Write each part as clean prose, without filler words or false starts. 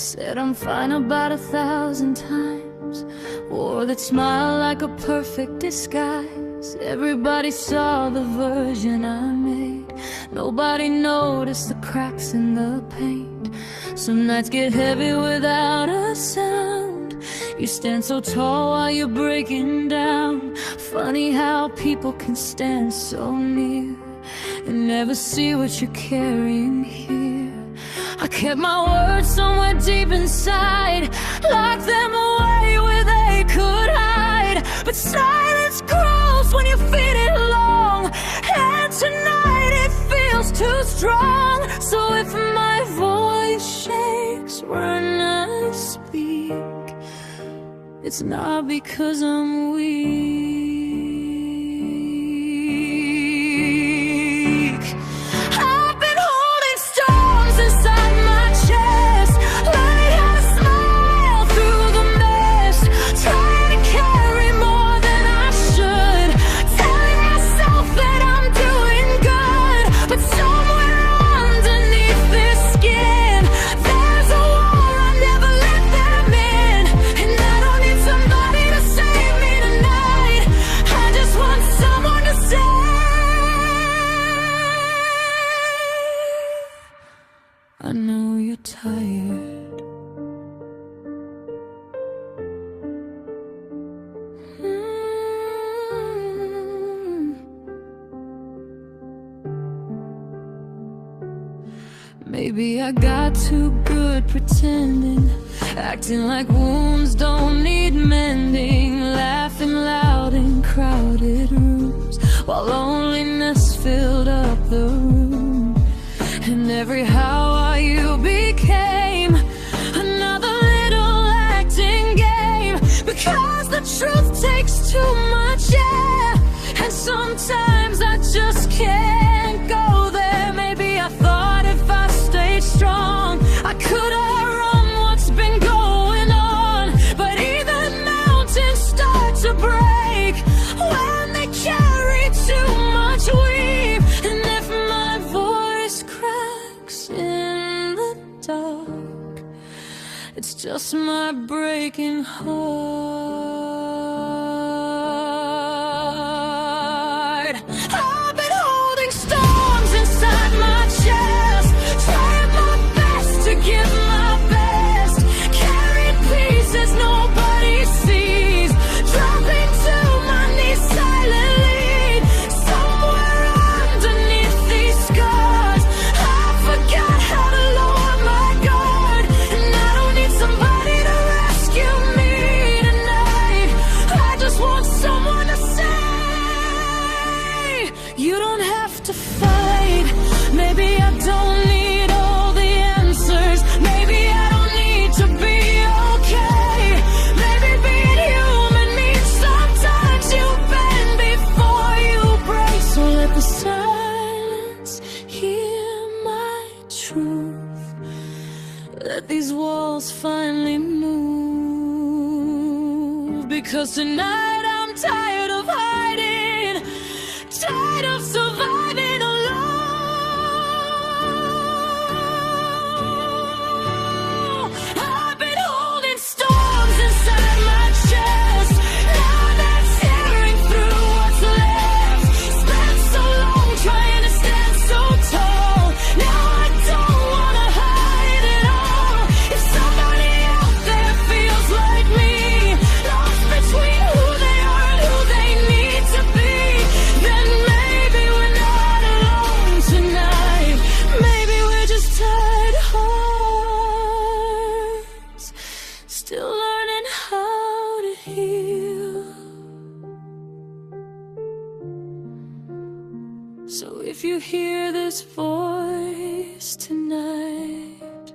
said I'm fine about 1,000 times. Wore that smile like a perfect disguise. Everybody saw the version I made. Nobody noticed the cracks in the paint. Some nights get heavy without a sound. You stand so tall while you're breaking down. Funny how people can stand so near and never see what you're carrying here. I kept my words somewhere deep inside, locked them away where they could hide. But silence grows when you feed it long, and tonight it feels too strong. So if my voice shakes when I speak, it's not because I'm weak. I've been holding storms inside my chest, learning how to smile through the mist, trying to carry more than I should, telling myself that I'm doing good. But somewhere underneath this skin, there's a war I never let them in. And I don't need somebody to save me tonight, I just want someone to say, I know you're tired. Maybe I got too good pretending, acting like wounds don't need mending, laughing loud in crowded rooms while loneliness filled up the room. And every how are you became another little acting game, because the truth takes too much, yeah. And sometimes I just can't go there. Maybe I thought if I stayed strong, I could outrun what's been going on. But even mountains start to break when they carry too much weight. And if my voice cracks in the dark, it's just my breaking heart. I've been holding storms inside my chest, trying my best to give my best, carrying pieces nobody sees, dropping to my knees silently. Somewhere underneath these scars, I forgot how to lower my guard. And I don't need somebody to rescue me tonight, I just want someone to say, you don't have to fight. Maybe I don't need all the answers, maybe I don't need to be okay. Maybe being human means sometimes you bend before you break. So let the silence hear my truth, let these walls finally move. Because tonight I'm tired of hiding, tired of surviving alone. I've been holding storms inside my chest, now that's tearing through what's left. Spent so long trying to stand so tall, now I don't wanna hide at all. If somebody out there feels like me, lost between who they are and who they need to be, then maybe we're not alone tonight. Maybe we're just tired hearts, still learning how to heal. So if you hear this voice tonight,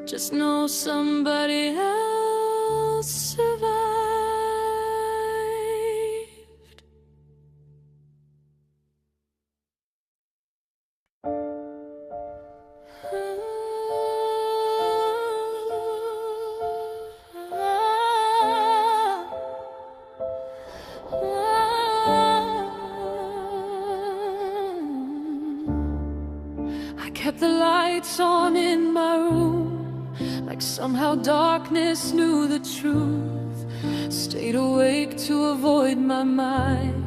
just know somebody else survived. I kept the lights on in my room, like somehow darkness knew the truth. Stayed awake to avoid my mind,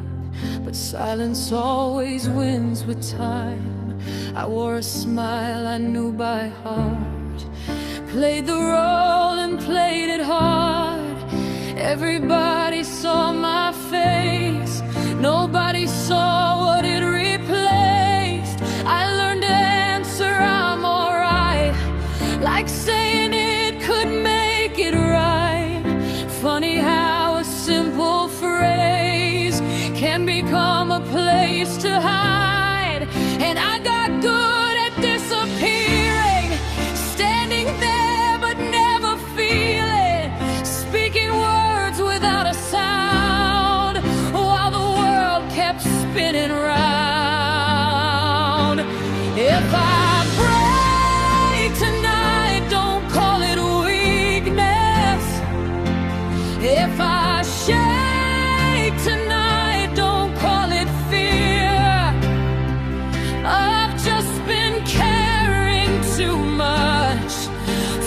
but silence always wins with time. I wore a smile I knew by heart, played the role and played it hard. Everybody saw my face, nobody saw what it replaced. I learned to answer I'm alright, like saying it could make it right. Funny how a simple phrase can become a place to hide. And I got good at disappearing, standing there but never feeling, speaking words without a sound, while the world kept spinning round. If I break tonight, don't call it weakness. If I shake tonight, don't call it fear. I've just been caring too much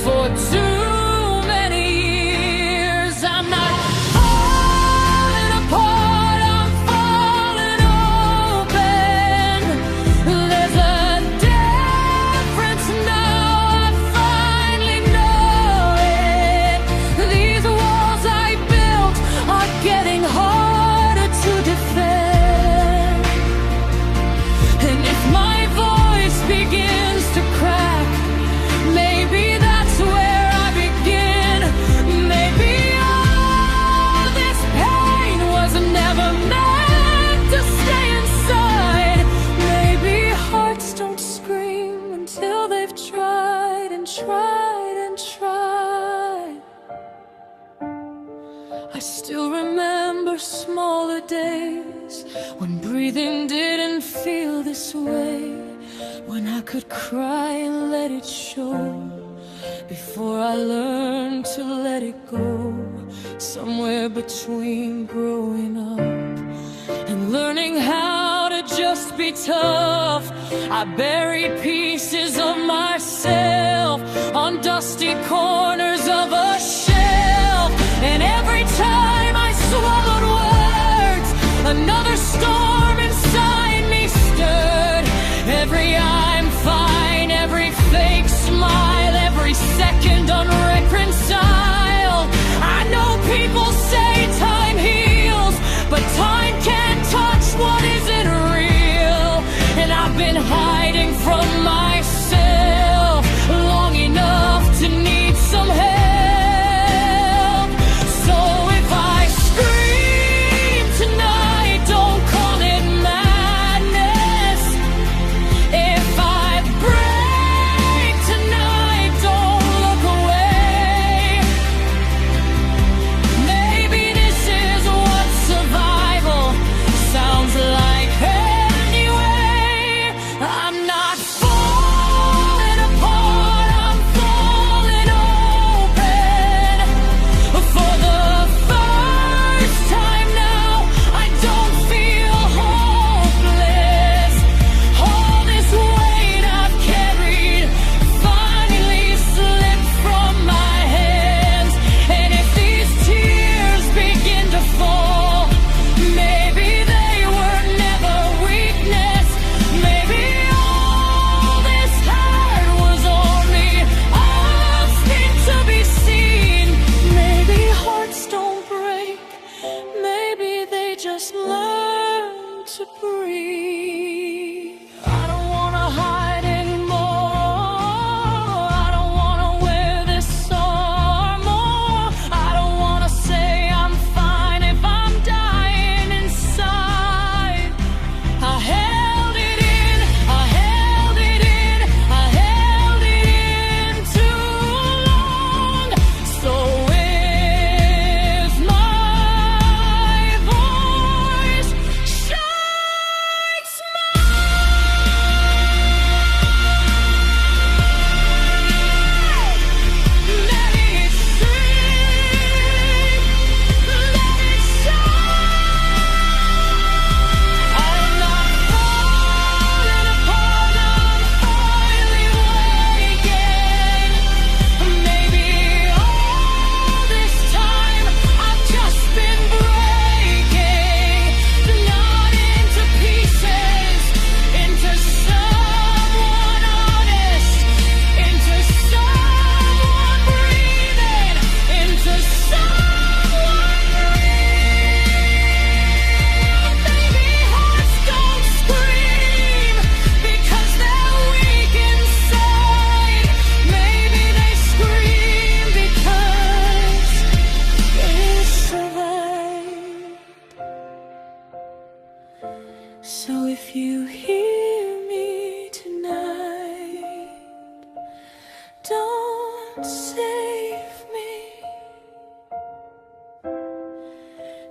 for too many years. I'm not falling apart, I'm falling open. There's a difference now, I finally know it. These walls I built are getting harder to defend. And if my voice begins to crack, maybe that's where I begin. Maybe all this pain was never meant to stay inside. Maybe hearts don't scream until they've tried and tried and tried. I still remember smaller days when breathing didn't feel this way, when I could cry and let it show, before I learned to let it go. Somewhere between growing up and learning how to just be tough, I buried pieces of myself on dusty corners of a shelf. And every time I swallowed words, another storm inside me stirred. Every I'm fine, every fake smile, every second unreconciled. I know people say time heals, but time can't touch what isn't real. And I've been hiding from myself long enough to need some help.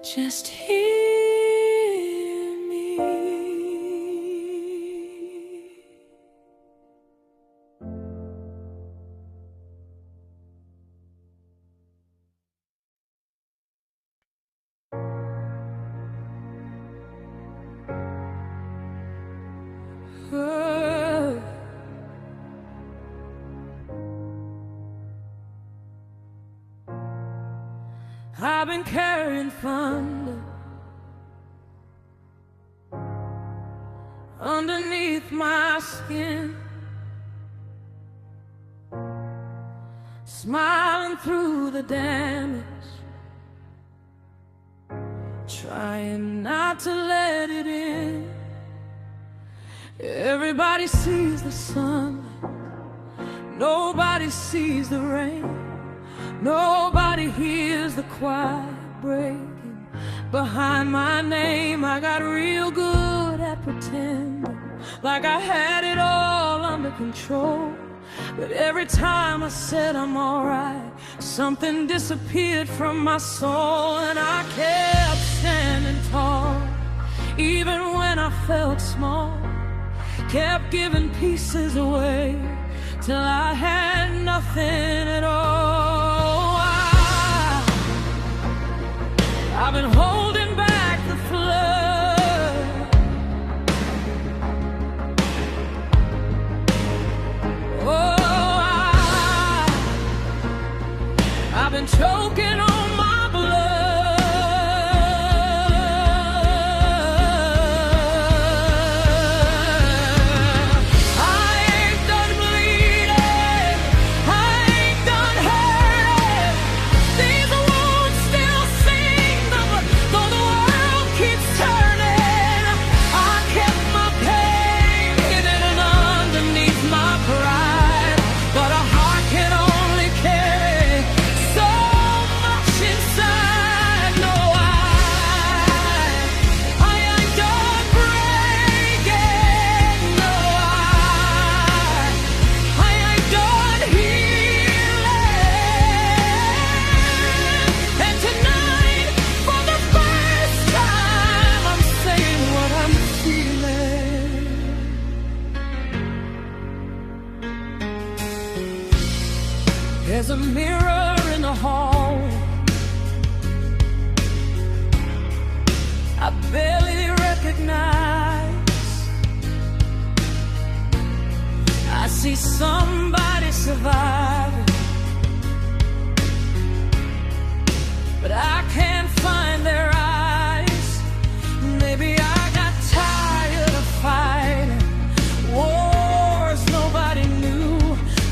Just hear me. I've been carrying thunder underneath my skin, smiling through the damage, trying not to let it in. Everybody sees the sunlight, nobody sees the rain. Nobody hears the choir breaking behind my name. I got real good at pretending like I had it all under control. But every time I said I'm alright, something disappeared from my soul. And I kept standing tall, even when I felt small. Kept giving pieces away till I had nothing at all. I've been holding back the flood. Oh, I've been choking on my blood. I ain't done bleeding, I ain't done hurting. These wounds still sing, though the world keeps turning. I kept my pain hidden underneath my pride, but a heart can only carry so much inside. No, I ain't done breaking. No, I ain't done healing. And tonight, for the first time, I'm saying what I'm feeling. There's a mirror in the hall I barely recognize. I see somebody surviving, but I can't find their eyes. Maybe I got tired of fighting wars nobody knew.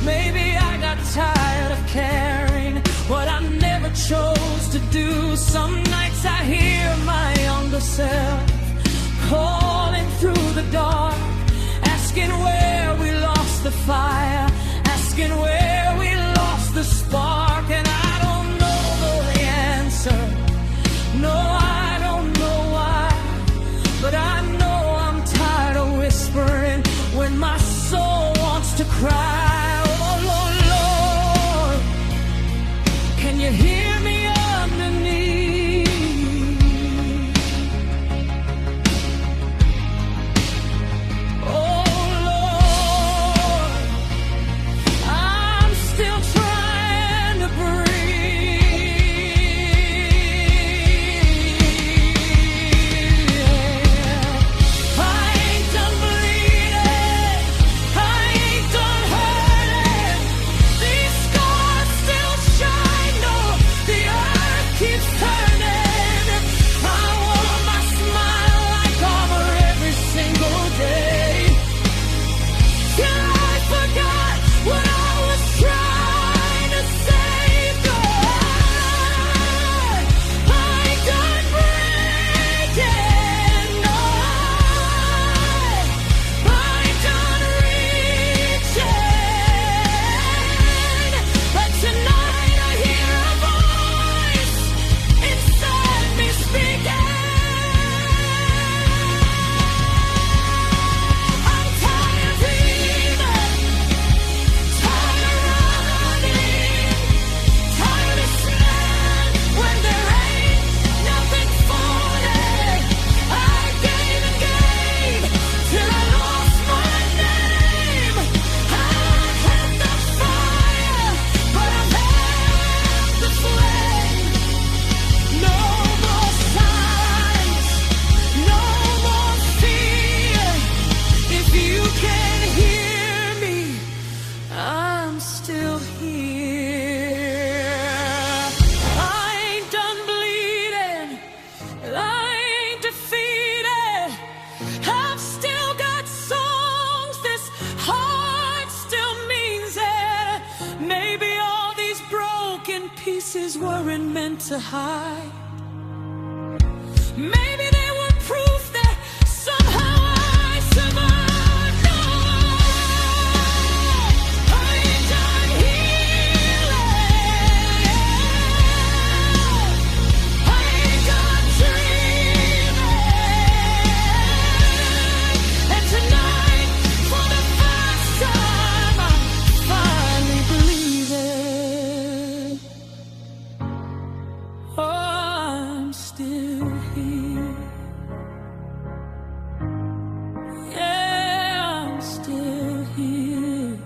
Maybe I got tired of caring what I never chose to do. Some nights I hear my younger self calling through the dark, asking where we lost the fire, asking where we lost the spark. And I don't know the answer, no, I don't know why, but I know I'm tired of whispering when my soul wants to cry. Oh Lord, Lord, can you hear me underneath? Oh Lord, I'm still trying to breathe. I ain't done bleeding, I ain't done hurting. These scars still shine, no, broken pieces weren't meant to hide. Maybe they were proof that somehow I survived. No, I ain't done healing. I ain't done dreaming. And tonight, for the first time, I finally believe it. Oh, I'm still here. Yeah, I'm still here.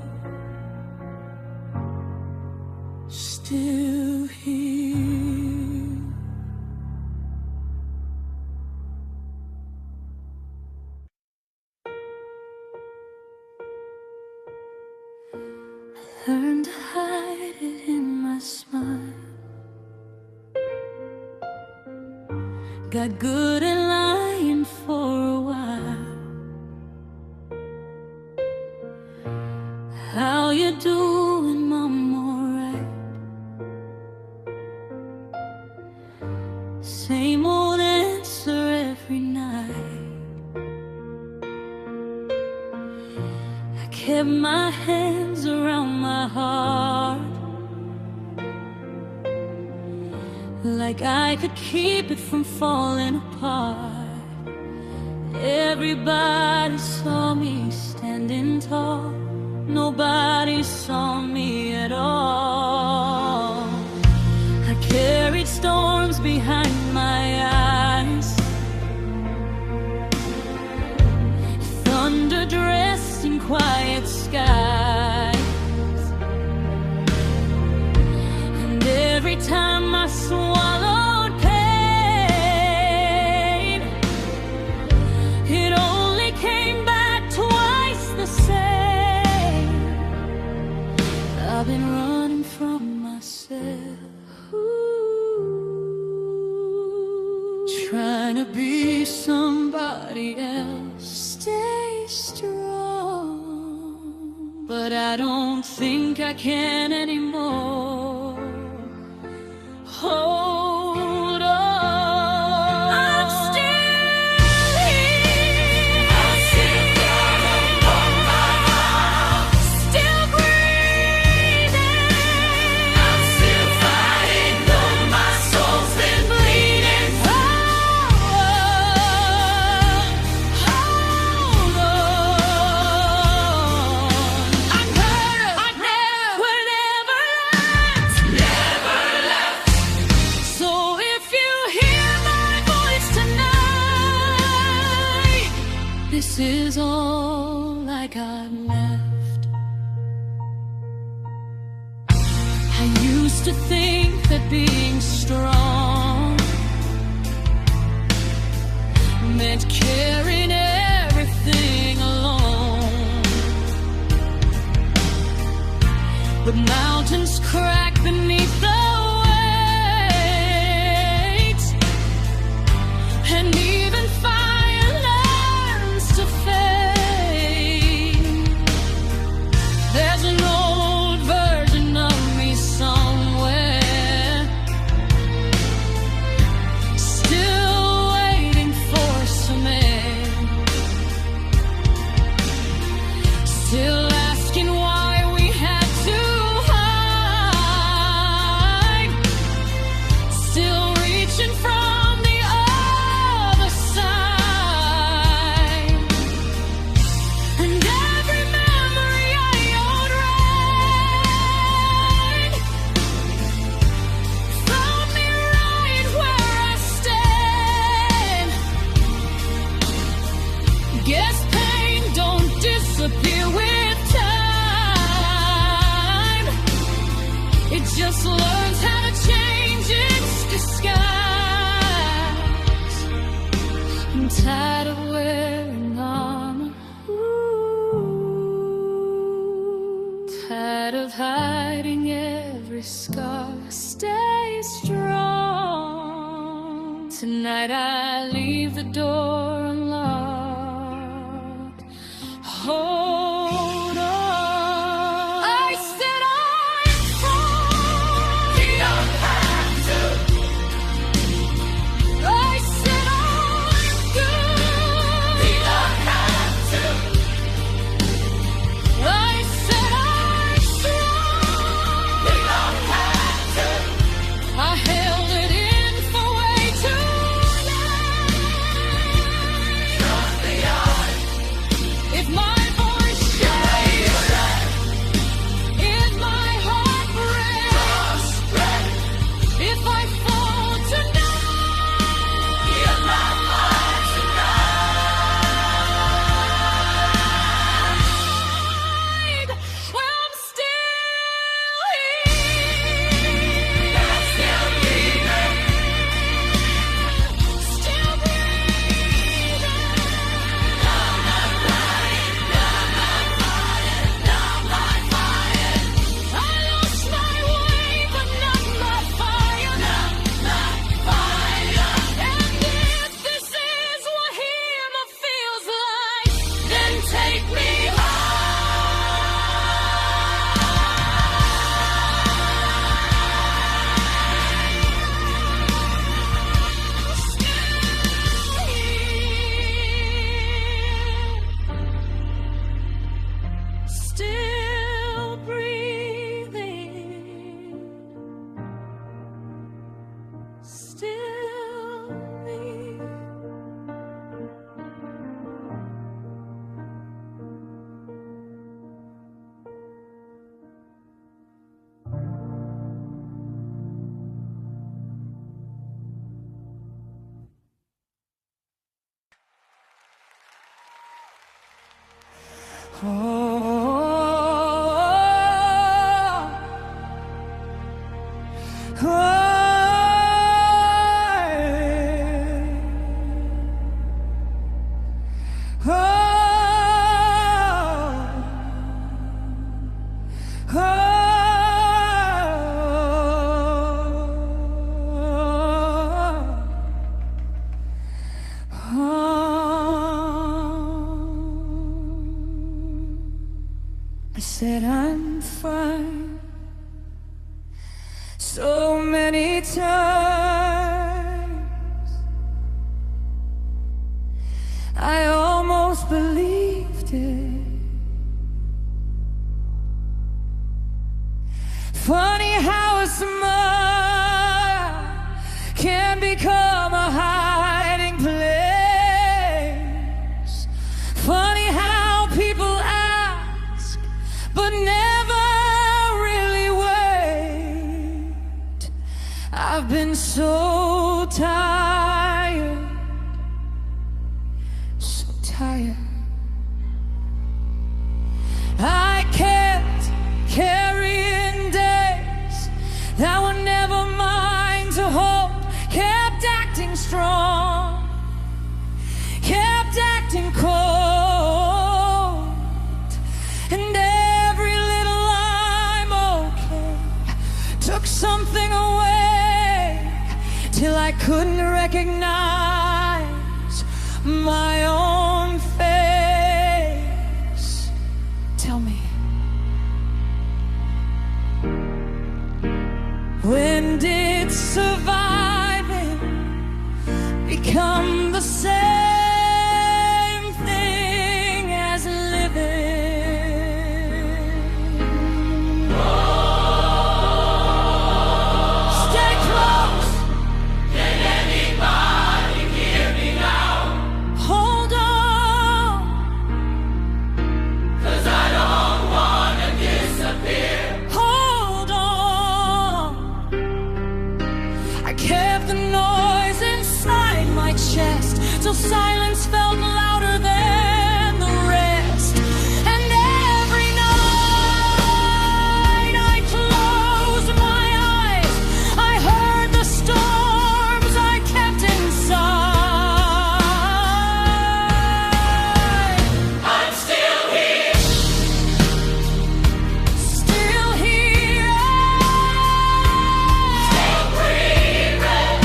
Still here. Learned to hide it in my smile. Got good at lying for a while. How you doing, Mom? Alright. Same old answer every night. I kept my hands around my heart, like I could keep it from falling apart. Everybody saw me standing tall. Nobody saw me at all. I carried storms behind my eyes, thunder dressed in quiet skies. And every time I swallowed pain, it only came back twice the same. I've been running from myself, trying to be somebody else. Stay strong, but I don't think I can anymore. Hold on, I'm still here. I'm still running for my heart. Still breathing. I'm still fighting though my soul's been bleeding. Hold on. I'm hurt. I never left. Never left. So if you hear my voice tonight, this is all I got left. I used to think that being strong meant carrying everything alone, but mountains crack beneath the weight, and even fire learns to fade. There's an old version of me somewhere, still waiting for some air, still asking why we had to hide, still reaching from the other side. And every memory I owed right found me right where I stand. Guess pain don't disappear with time. It just learns how to change its disguise. I'm tired of wearing armor, tired of hiding every scar. Stay strong. Tonight I leave the door unlocked. Hold on. I said I'm strong. I said I'm fine so many times. I almost believed it. Funny how a smile can become a hiding place. Funny how people ask but never really wait. I've been so tired, so tired. I kept carrying days that were never mine to hold. Kept acting strong, kept acting cold, and every little I'm okay took something away till I couldn't recognize my own face. Tell me, when did surviving become the same thing as living? Stay close. Can anybody hear me now? Hold on, 'cause I don't wanna disappear. Hold on. I kept the noise inside my chest till silence felt louder than the rest. And every night I closed my eyes, I heard the storms I kept inside. I'm still here, still here, still breathing,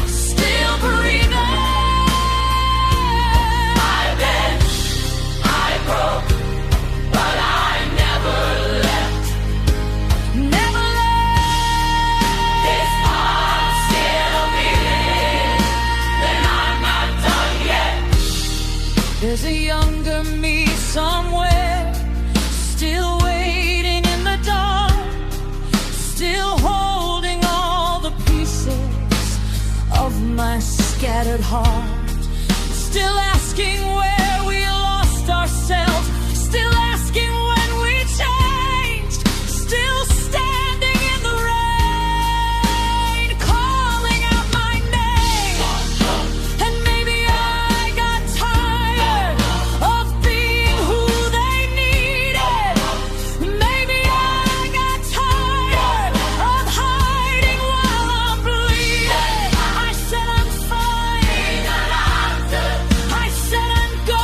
still breathing. I bent, I broke, but I never left, never left. If I'm still breathing, then I'm not done yet. There's a younger me somewhere, still waiting in the dark, still holding all the pieces of my scattered heart, still asking where we lost ourselves, still asking when we changed, still standing in the rain, calling out my name. And maybe I got tired of being who they needed. Maybe I got tired of hiding while I'm bleeding. I said I'm fine, I said I'm good.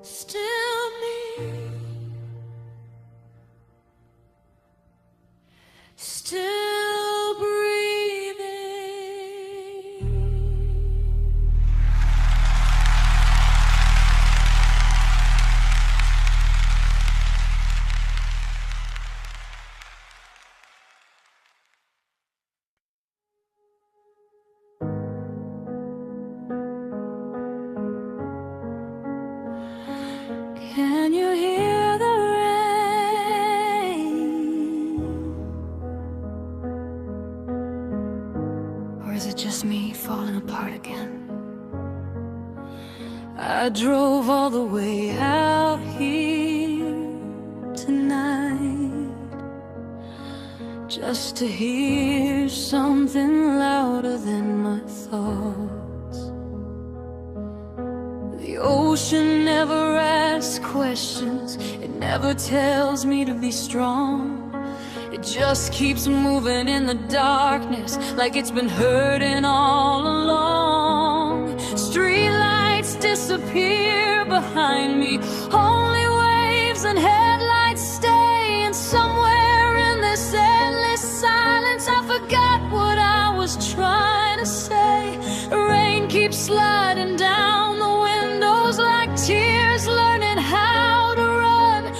still me, still breathing. Can you hear the rain? Or is it just me falling apart again? I drove all the way out here tonight just to hear something louder than my thoughts. The ocean never asks questions, it never tells me to be strong. It just keeps moving in the darkness like it's been hurting all along. Streetlights disappear behind me, only waves and headlights stay. And somewhere in this endless silence I forgot what I was trying to say. Rain keeps sliding down the windows like tears learning how to run.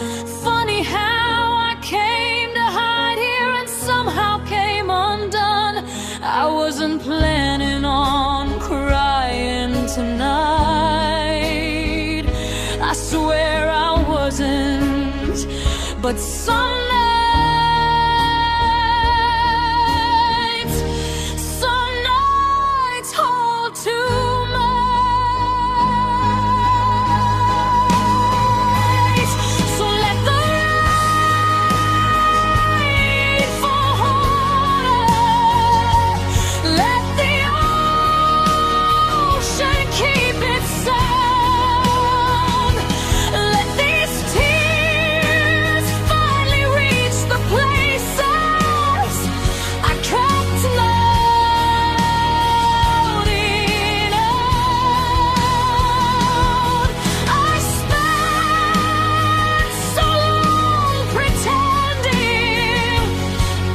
Funny how I came to hide here and somehow came undone. I wasn't planning on crying tonight, I swear I wasn't. But some nights hold too much. So let the rain fall harder, let the ocean keep its sound. Let these tears finally reach the places I kept loading out. I spent so long pretending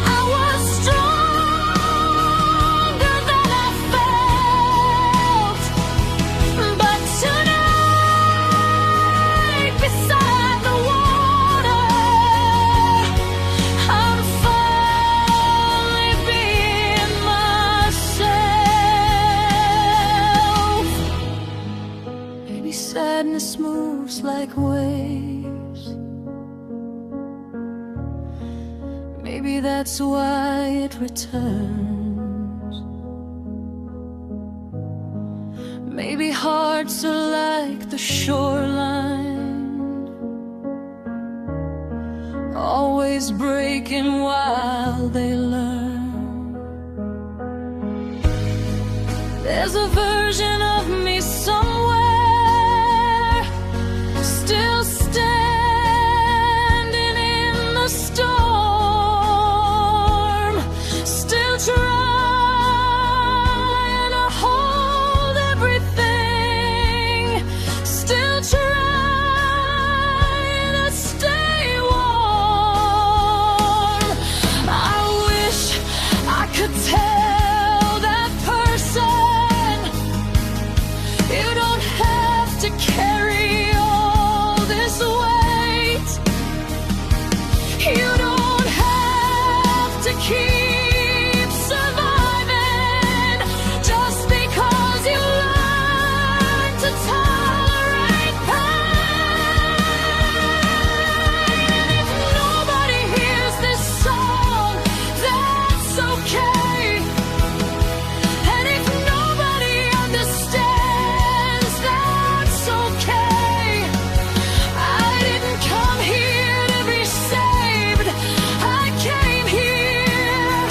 I was stronger than I felt. But tonight, beside the water, I'm finally being myself. Maybe sadness moves like waves. Maybe that's why it returns. Maybe hearts are like the shoreline, always breaking while they learn. There's a version of me somewhere, still standing in the storm, still trying to hold everything, still trying to stay warm. I wish I could tell that person, you don't have to carry all this weight. You don't have to keep surviving just because you learn to tolerate pain. And if nobody hears this song, that's okay. And if nobody understands, that's okay. I didn't come here to be saved, I came here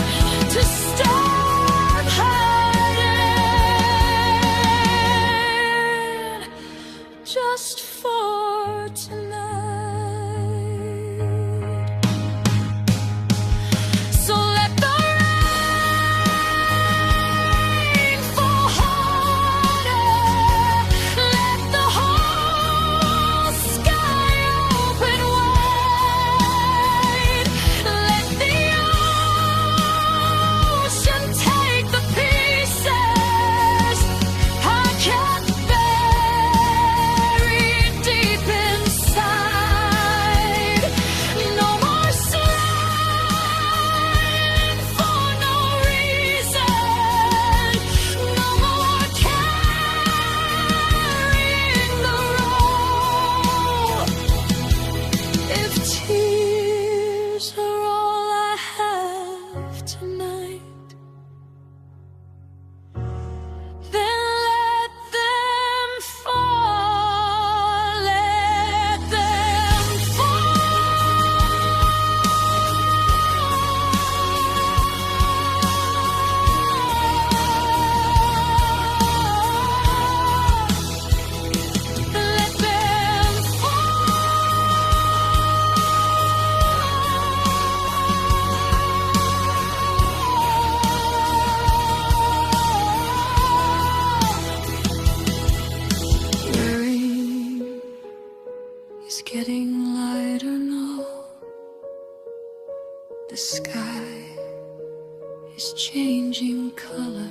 to stop hiding, just for tonight. So let the rain fall harder, let the whole The sky is changing color.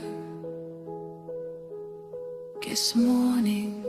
Guess morning